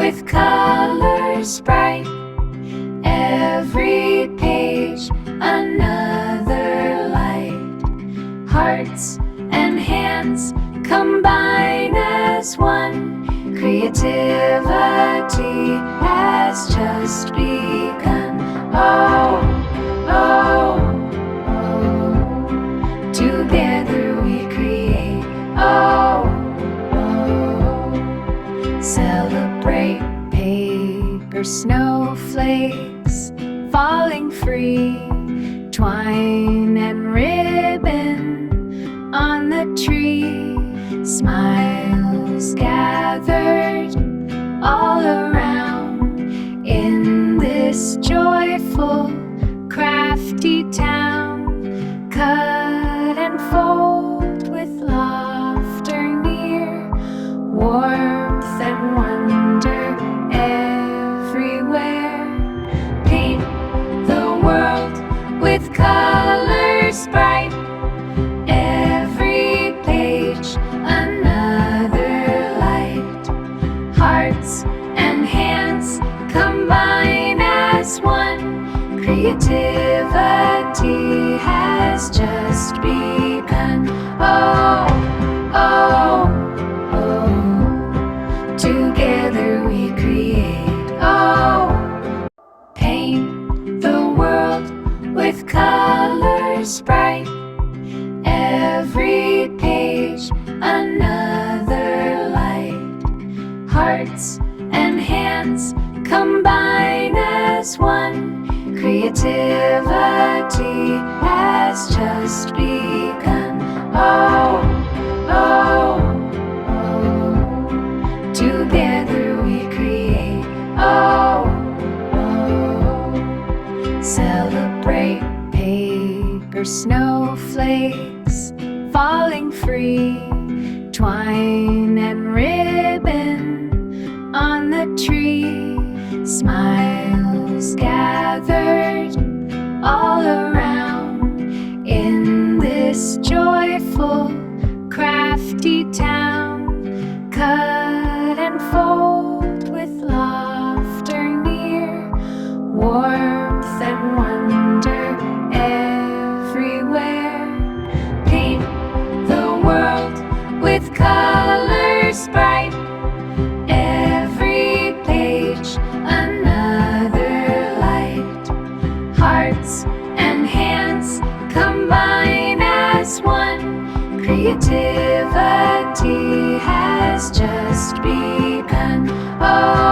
with colors bright. Every page another light. Hearts and hands combine as one. Creativity has just begun. Oh, oh, oh. Together we create. Oh, oh. Celebrate paper snowflakes falling free. Twine and ribbon on the tree. Smiles gathered all around in this joyful, crafty town. Cut and fold with laughter near, warmth and wonder everywhere. Paint the world with colors bright. Every page another light. Hearts and hands combine as one. Creativity has just begun. Oh, oh, oh. Together we create. Oh, paint the world with colors bright. Every page another light. Hearts and hands combine as one. Creativity has just begun. Oh, oh, oh. Together we create. Oh, oh. Celebrate paper snowflakes falling free. Twine and ribbon on the tree. Smiles gathered all around in this joyful, crafty town. Cut and fold with laughter near, warmth and wonder everywhere. Paint the world with colors bright. Every page another light. Hearts and hands combine as one. Creativity has just begun. Oh,